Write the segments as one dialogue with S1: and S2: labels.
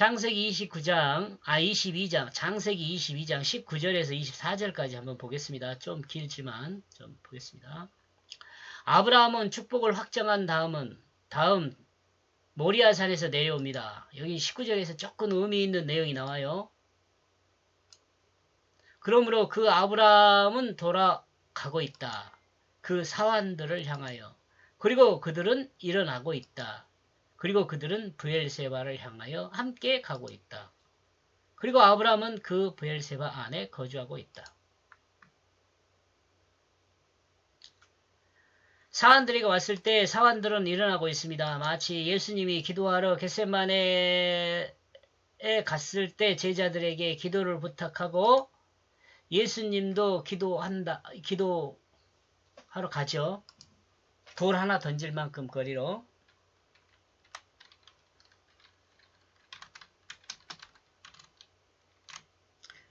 S1: 창세기 22장, 창세기 22장 19절에서 24절까지 한번 보겠습니다. 좀 길지만 좀 보겠습니다. 아브라함은 축복을 확정한 다음 모리아산에서 내려옵니다. 여기 19절에서 조금 의미 있는 내용이 나와요. 그러므로 그 아브라함은 돌아가고 있다. 그 사환들을 향하여. 그리고 그들은 일어나고 있다. 그리고 그들은 브엘세바를 향하여 함께 가고 있다. 그리고 아브라함은 그 브엘세바 안에 거주하고 있다. 사환들이 왔을 때 사환들은 일어나고 있습니다. 마치 예수님이 기도하러 겟세마네에 갔을 때 제자들에게 기도를 부탁하고 예수님도 기도하러 가죠. 돌 하나 던질 만큼 거리로.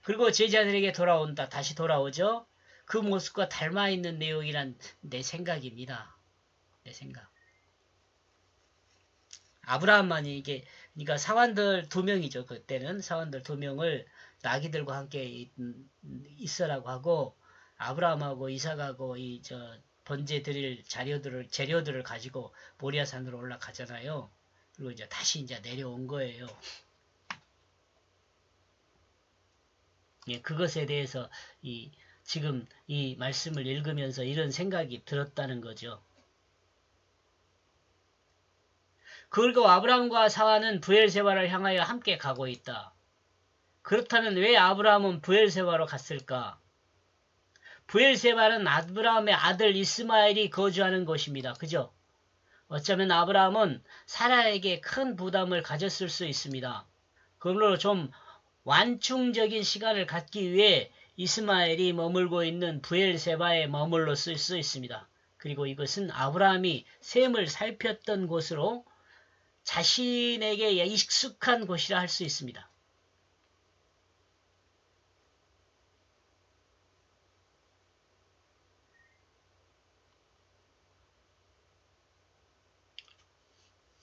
S1: 그리고 제자들에게 다시 돌아오죠. 그 모습과 닮아있는 내용이란 내 생각입니다. 내 생각. 아브라함만이 이게, 그러니까 사환들 2명이죠. 그때는 사환들 2명을 나귀들과 함께 있으라고 하고, 아브라함하고 이삭하고 번제 드릴 재료들을 가지고 모리아산으로 올라가잖아요. 그리고 이제 다시 이제 내려온 거예요. 예, 그것에 대해서 지금 이 말씀을 읽으면서 이런 생각이 들었다는 거죠. 그리고 아브라함과 사와는 브엘세바를 향하여 함께 가고 있다. 그렇다면 왜 아브라함은 브엘세바로 갔을까? 브엘세바는 아브라함의 아들 이스마엘이 거주하는 곳입니다. 그죠? 어쩌면 아브라함은 사라에게 큰 부담을 가졌을 수 있습니다. 그러므로 좀 완충적인 시간을 갖기 위해 이스마엘이 머물고 있는 브엘세바에 머물러 쓸 수 있습니다. 그리고 이것은 아브라함이 셈을 살폈던 곳으로 자신에게 익숙한 곳이라 할 수 있습니다.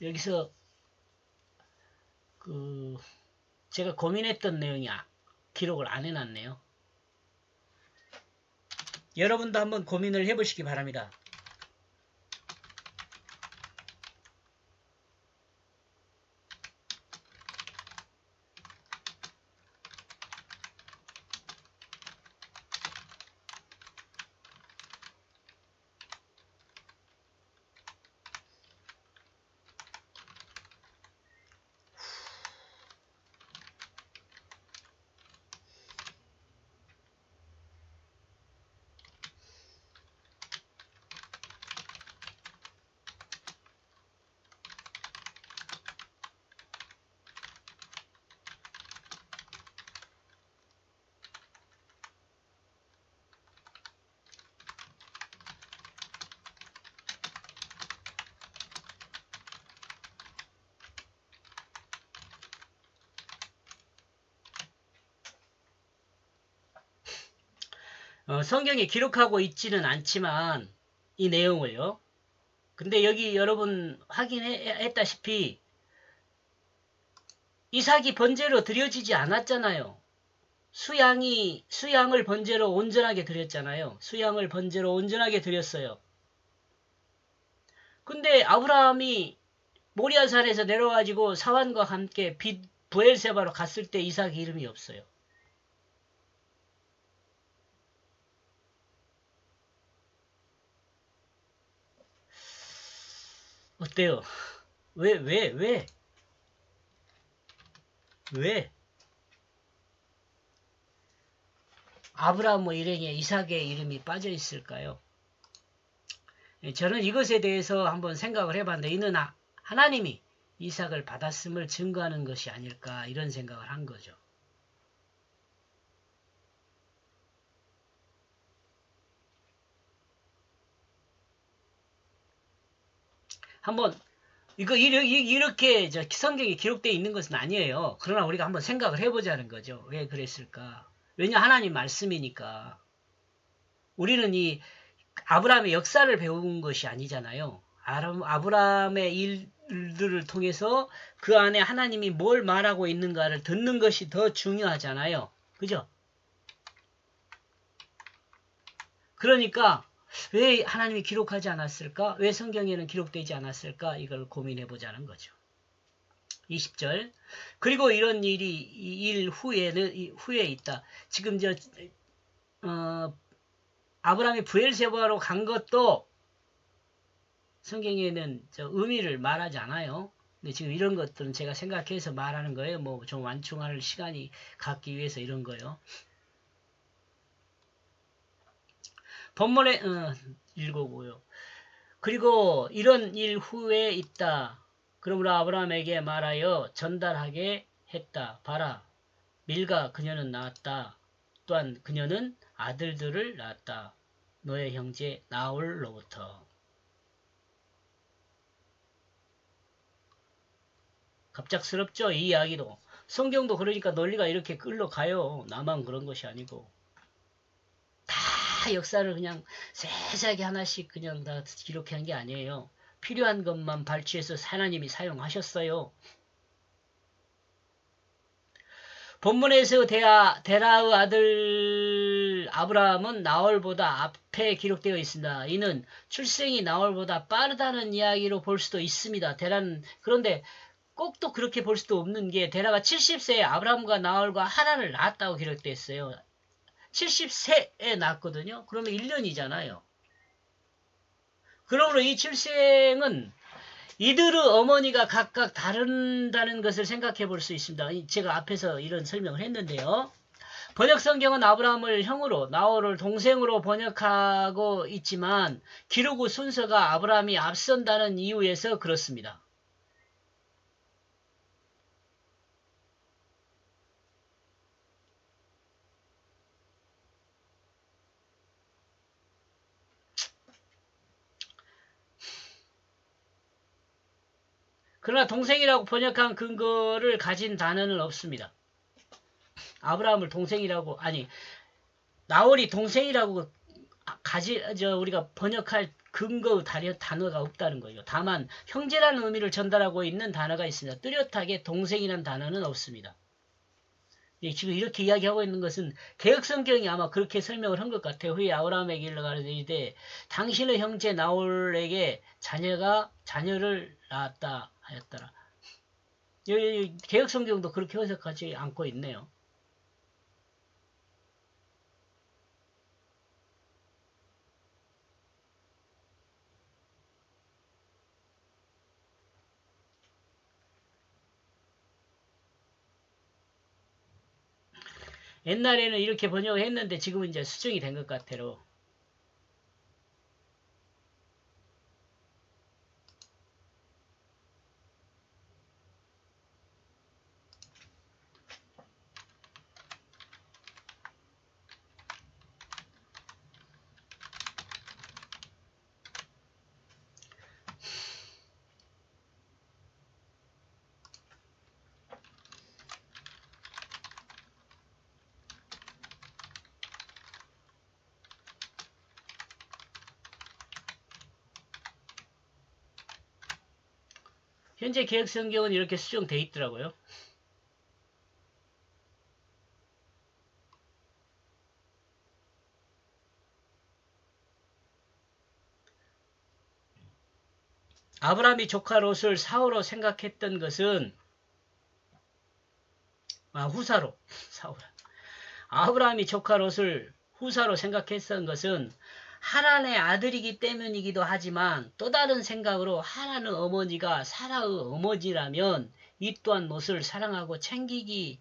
S1: 여기서 제가 고민했던 내용이 기록을 안 해놨네요. 여러분도 한번 고민을 해보시기 바랍니다. 성경에 기록하고 있지는 않지만 이 내용을요. 근데 여기 여러분 확인했다시피 이삭이 번제로 드려지지 않았잖아요. 수양을 번제로 온전하게 드렸잖아요. 수양을 번제로 온전하게 드렸어요. 근데 아브라함이 모리아산에서 내려가지고 사환과 함께 브엘세바로 갔을 때 이삭 이름이 없어요. 어때요? 왜? 아브라함 일행에 이삭의 이름이 빠져 있을까요? 저는 이것에 대해서 한번 생각을 해봤는데 이는 하나님이 이삭을 받았음을 증거하는 것이 아닐까 이런 생각을 한 거죠. 한번 이렇게 성경에 기록되어 있는 것은 아니에요. 그러나 우리가 한번 생각을 해보자는 거죠. 왜 그랬을까? 왜냐 하나님 말씀이니까. 우리는 이 아브라함의 역사를 배운 것이 아니잖아요. 아브라함의 아들들을 통해서 그 안에 하나님이 뭘 말하고 있는가를 듣는 것이 더 중요하잖아요. 그죠? 그러니까 왜 하나님이 기록하지 않았을까? 왜 성경에는 기록되지 않았을까? 이걸 고민해 보자는 거죠. 20절. 그리고 이런 일 후에 있다. 지금 아브라함이 부엘세바로 간 것도 성경에는 의미를 말하지 않아요. 근데 지금 이런 것들은 제가 생각해서 말하는 거예요. 뭐 좀 완충할 시간이 갖기 위해서 이런 거요. 본문에 읽어보요. 그리고 이런 일 후에 있다. 그러므로 아브라함에게 말하여 전달하게 했다. 봐라. 밀가 그녀는 낳았다. 또한 그녀는 아들들을 낳았다. 너의 형제 나홀로부터. 갑작스럽죠? 이 이야기도. 성경도 그러니까 논리가 이렇게 끌러가요. 나만 그런 것이 아니고. 다 역사를 그냥 세세하게 하나씩 그냥 다 기록한 게 아니에요. 필요한 것만 발췌해서 하나님이 사용하셨어요. 본문에서 데라의 아들 아브라함은 나홀보다 앞에 기록되어 있습니다. 이는 출생이 나홀보다 빠르다는 이야기로 볼 수도 있습니다. 그런데 꼭 또 그렇게 볼 수도 없는 게 데라가 70세에 아브라함과 나홀과 하란을 낳았다고 기록되어 있어요. 70세에 낳았거든요. 그러면 1년이잖아요. 그러므로 이 출생은 이들의 어머니가 각각 다른다는 것을 생각해 볼 수 있습니다. 제가 앞에서 이런 설명을 했는데요. 번역 성경은 아브라함을 형으로 나홀을 동생으로 번역하고 있지만 기록 후 순서가 아브라함이 앞선다는 이유에서 그렇습니다. 그러나 동생이라고 번역한 근거를 가진 단어는 없습니다. 아브라함을 동생이라고 나홀이 동생이라고 우리가 번역할 근거 단어가 없다는 거죠. 다만 형제라는 의미를 전달하고 있는 단어가 있습니다. 뚜렷하게 동생이라는 단어는 없습니다. 지금 이렇게 이야기하고 있는 것은 개혁성경이 아마 그렇게 설명을 한 것 같아요. 후에 아브라함에게 일러가르되 당신의 형제 나홀에게 자녀를 낳았다 하였더라. 개혁성경도 그렇게 해석하지 않고 있네요. 옛날에는 이렇게 번역을 했는데 지금은 이제 수정이 된 것 같아요. 현재 개혁성경은 이렇게 수정되어 있더라고요. 아브라함이 조카 롯을 사후로 생각했던 것은 후사로 아브라함이 조카 롯을 후사로 생각했던 것은 하란의 아들이기 때문이기도 하지만 또 다른 생각으로 하란의 어머니가 사라의 어머니라면 이 또한 롯을 사랑하고 챙기는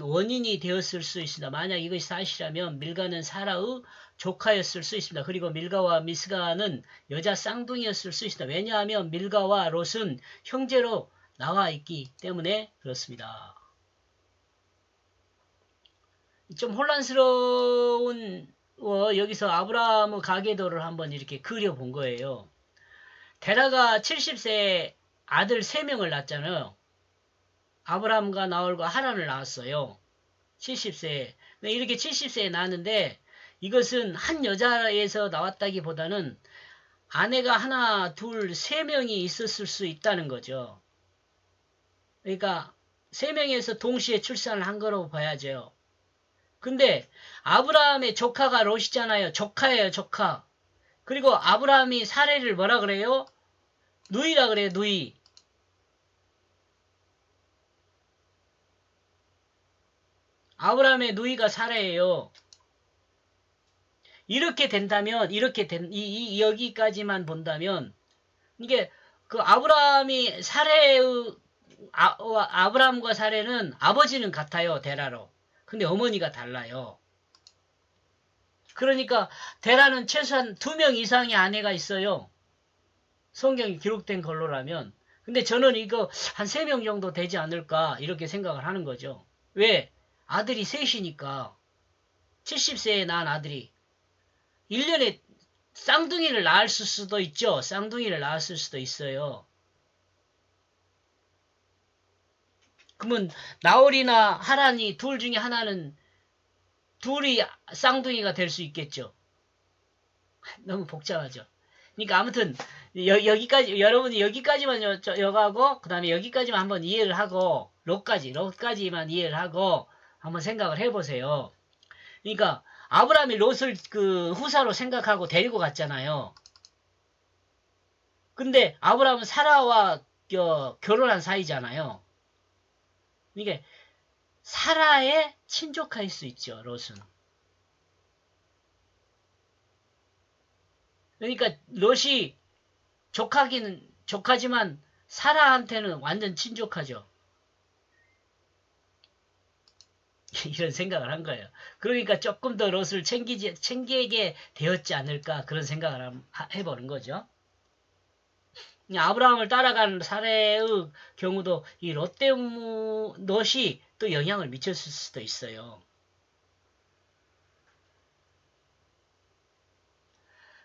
S1: 원인이 되었을 수 있습니다. 만약 이것이 사실이라면 밀가는 사라의 조카였을 수 있습니다. 그리고 밀가와 미스가는 여자 쌍둥이였을 수 있습니다. 왜냐하면 밀가와 롯은 형제로 나와 있기 때문에 그렇습니다. 좀 혼란스러운 여기서 아브라함의 가계도를 한번 이렇게 그려본 거예요. 데라가 70세에 아들 3명을 낳았잖아요. 아브라함과 나홀과 하란을 낳았어요. 70세에. 이렇게 70세에 낳았는데 이것은 한 여자에서 나왔다기보다는 아내가 하나, 둘, 세 명이 있었을 수 있다는 거죠. 그러니까 세 명에서 동시에 출산을 한 거라고 봐야죠. 근데 아브라함의 조카가 롯이잖아요. 조카예요, 조카. 그리고 아브라함이 사례를 뭐라 그래요? 누이라 그래요, 누이. 아브라함의 누이가 사례예요. 이렇게 된다면, 여기까지만 본다면, 이게, 그 아브라함이 아브라함과 사례는 아버지는 같아요, 데라로. 근데 어머니가 달라요. 그러니까, 데라는 최소한 2명 이상의 아내가 있어요. 성경이 기록된 걸로라면. 근데 저는 이거 한 3명 정도 되지 않을까, 이렇게 생각을 하는 거죠. 왜? 아들이 셋이니까. 70세에 낳은 아들이. 1년에 쌍둥이를 낳았을 수도 있죠. 쌍둥이를 낳았을 수도 있어요. 그러면 나홀이나 하란이 둘 중에 하나는 둘이 쌍둥이가 될 수 있겠죠. 너무 복잡하죠. 그러니까 아무튼 여기까지 여러분이 여기까지만 여가고 그 다음에 여기까지만 한번 이해를 하고 롯까지만 이해를 하고 한번 생각을 해보세요. 그러니까 아브라함이 롯을 그 후사로 생각하고 데리고 갔잖아요. 근데 아브라함은 사라와 결혼한 사이잖아요. 이게 사라의 친족할 수 있죠, 롯은. 그러니까 롯이 조카지만 사라한테는 완전 친족하죠. 이런 생각을 한 거예요. 그러니까 조금 더 롯을 챙기게 되었지 않을까 그런 생각을 해보는 거죠. 아브라함을 따라간 사례의 경우도 이 롯이 또 영향을 미쳤을 수도 있어요.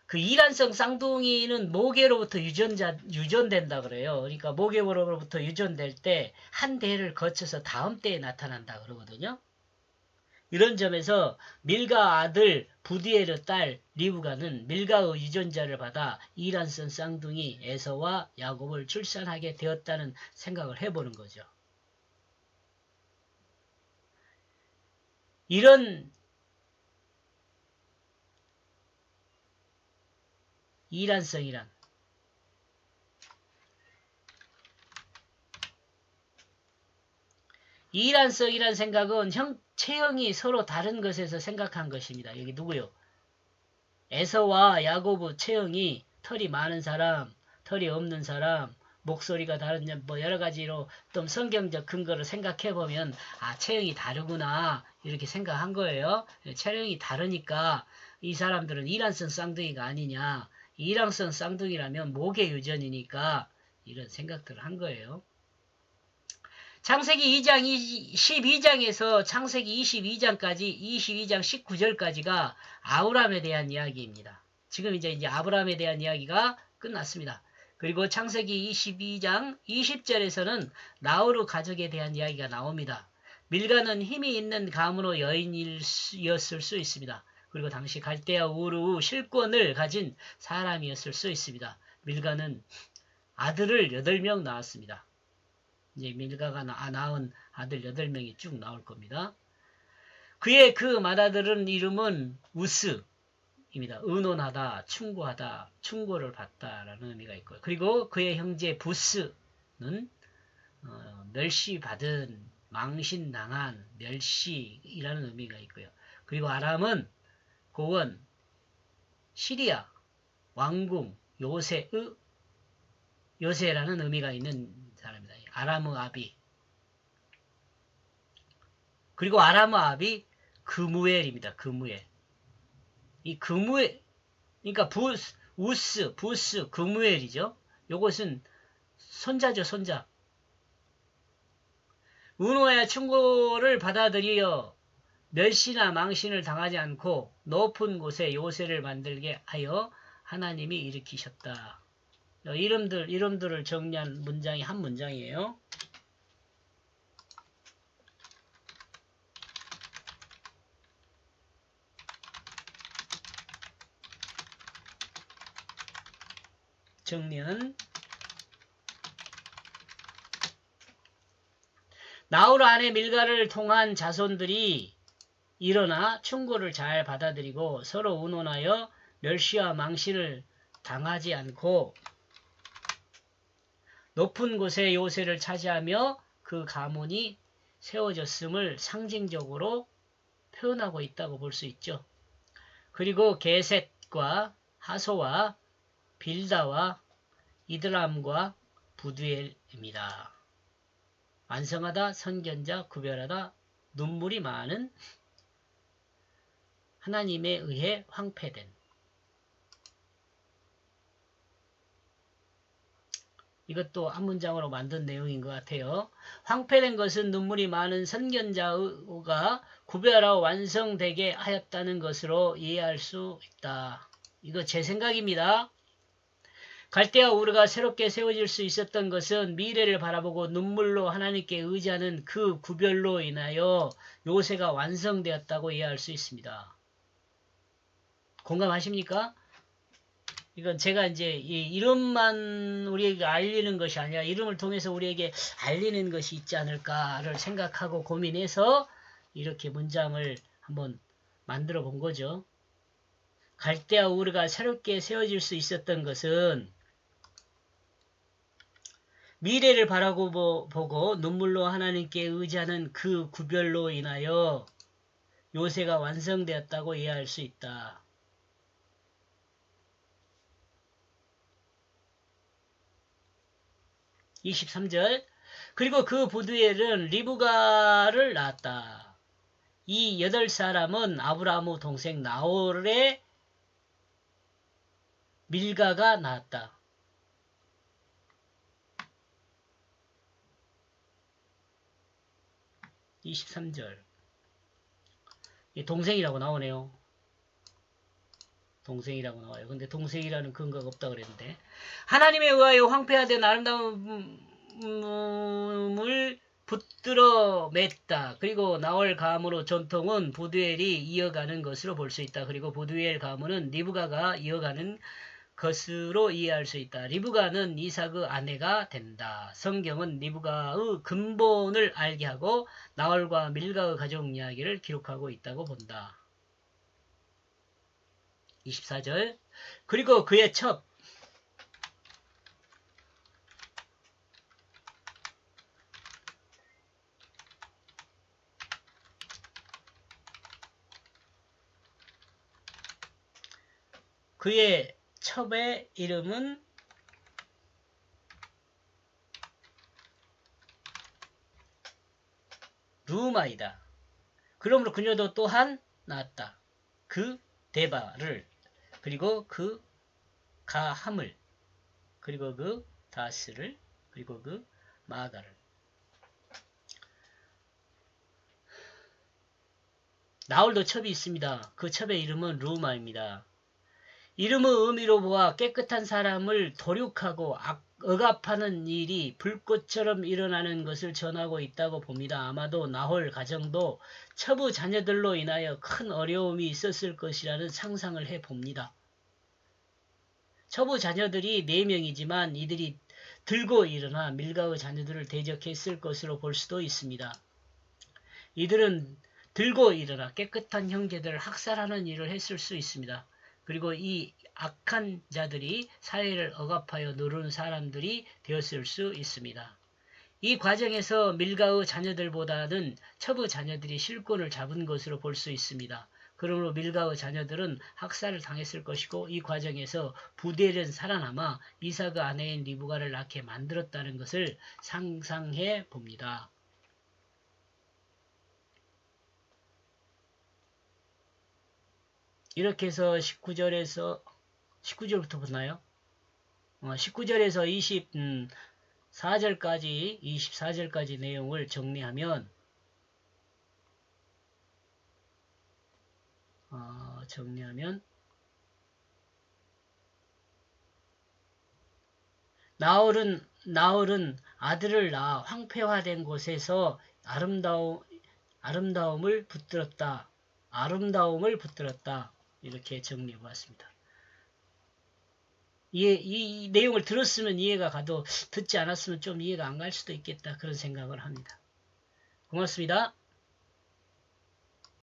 S1: 그 이란성 쌍둥이는 모계로부터 유전된다 그래요. 그러니까 모계로부터 유전될 때 한 대를 거쳐서 다음 때에 나타난다 그러거든요. 이런 점에서 밀가 아들 부디엘의 딸 리브가는 밀가의 유전자를 받아 이란성 쌍둥이 에서와 야곱을 출산하게 되었다는 생각을 해보는 거죠. 이런 이란성이란 이란성이란 생각은 체형이 서로 다른 것에서 생각한 것입니다. 여기 누구요? 에서와 야고브 체형이 털이 많은 사람, 털이 없는 사람, 목소리가 다른 뭐 여러 가지로 좀 성경적 근거를 생각해 보면 체형이 다르구나 이렇게 생각한 거예요. 체형이 다르니까 이 사람들은 이란성 쌍둥이가 아니냐. 이란성 쌍둥이라면 목의 유전이니까 이런 생각들을 한 거예요. 창세기 2장 12장에서 창세기 22장까지 22장 19절까지가 아브라함에 대한 이야기입니다. 지금 이제 아브라함에 대한 이야기가 끝났습니다. 그리고 창세기 22장 20절에서는 나홀의 가족에 대한 이야기가 나옵니다. 밀가는 힘이 있는 가문의 여인이었을 수 있습니다. 그리고 당시 갈대아 우르의 실권을 가진 사람이었을 수 있습니다. 밀가는 아들을 8명 낳았습니다. 이제 밀가가 낳은 아들 8명이 쭉 나올 겁니다. 그의 그 맏아들은 이름은 우스입니다. 의논하다, 충고하다, 충고를 받다라는 의미가 있고요. 그리고 그의 형제 부스는 멸시받은, 망신당한, 멸시이라는 의미가 있고요. 그리고 아람은 고원, 시리아, 왕궁, 요새라는 의미가 있는 사람입니다. 아람의 아비. 그리고 아람의 아비 그무엘입니다. 그무엘. 이 그무엘, 그러니까 부스, 그무엘이죠. 요것은 손자죠, 손자. 은호의 충고를 받아들여 멸시나 망신을 당하지 않고 높은 곳에 요새를 만들게 하여 하나님이 일으키셨다. 이름들을 정리한 문장이 한 문장이에요. 정리는 나홀 아내 밀가를 통한 자손들이 일어나 충고를 잘 받아들이고 서로 의논하여 멸시와 망신을 당하지 않고 높은 곳에 요새를 차지하며 그 가문이 세워졌음을 상징적으로 표현하고 있다고 볼 수 있죠. 그리고 게셋과 하소와 빌다와 이드람과 부두엘입니다. 완성하다, 선견자, 구별하다, 눈물이 많은, 하나님에 의해 황폐된. 이것도 한 문장으로 만든 내용인 것 같아요. 황폐된 것은 눈물이 많은 선견자가 구별하고 완성되게 하였다는 것으로 이해할 수 있다. 이거 제 생각입니다. 갈대아 우르가 새롭게 세워질 수 있었던 것은 미래를 바라보고 눈물로 하나님께 의지하는 그 구별로 인하여 요새가 완성되었다고 이해할 수 있습니다. 공감하십니까? 이건 제가 이제 이 이름만 우리에게 알리는 것이 아니라 이름을 통해서 우리에게 알리는 것이 있지 않을까를 생각하고 고민해서 이렇게 문장을 한번 만들어 본 거죠. 갈대아 우르가 새롭게 세워질 수 있었던 것은 미래를 바라고 보고 눈물로 하나님께 의지하는 그 구별로 인하여 요새가 완성되었다고 이해할 수 있다. 23절 그리고 그 부두엘은 리브가를 낳았다. 이 8사람은 아브라함의 동생 나홀의 밀가가 낳았다. 23절 동생이라고 나오네요. 동생이라고 나와요. 근데 동생이라는 근거가 없다 그랬는데 하나님에 의하여 황폐화된 아름다움을 붙들어 맸다. 그리고 나홀 가문의 전통은 부두엘이 이어가는 것으로 볼 수 있다. 그리고 부두엘 가문은 리브가가 이어가는 것으로 이해할 수 있다. 리브가는 이삭의 아내가 된다. 성경은 리브가의 근본을 알게 하고 나홀과 밀가의 가족 이야기를 기록하고 있다고 본다. 24절 그리고 그의 첩 그의 첩의 이름은 루마이다. 그러므로 그녀도 또한 낳았다. 그 데바를 그리고 그 가함을 그리고 그 다스를 그리고 그 마가를 나홀도 첩이 있습니다. 그 첩의 이름은 루마입니다. 이름의 의미로 보아 깨끗한 사람을 도륙하고 억압하는 일이 불꽃처럼 일어나는 것을 전하고 있다고 봅니다. 아마도 나홀 가정도 첩의 자녀들로 인하여 큰 어려움이 있었을 것이라는 상상을 해봅니다. 첩의 자녀들이 4명이지만 이들이 들고 일어나 밀가의 자녀들을 대적했을 것으로 볼 수도 있습니다. 이들은 들고 일어나 깨끗한 형제들을 학살하는 일을 했을 수 있습니다. 그리고 이 악한 자들이 사회를 억압하여 누르는 사람들이 되었을 수 있습니다. 이 과정에서 밀가의 자녀들보다는 첩의 자녀들이 실권을 잡은 것으로 볼 수 있습니다. 그러므로 밀가의 자녀들은 학살을 당했을 것이고 이 과정에서 부두엘은 살아남아 이삭의 아내인 리브가를 낳게 만들었다는 것을 상상해 봅니다. 이렇게 해서 19절부터 보나요? 19절에서 24절까지 내용을 정리하면 나홀은 아들을 낳아 황폐화된 곳에서 아름다움을 붙들었다. 이렇게 정리해 보았습니다. 이 내용을 들었으면 이해가 가도 듣지 않았으면 좀 이해가 안 갈 수도 있겠다. 그런 생각을 합니다. 고맙습니다.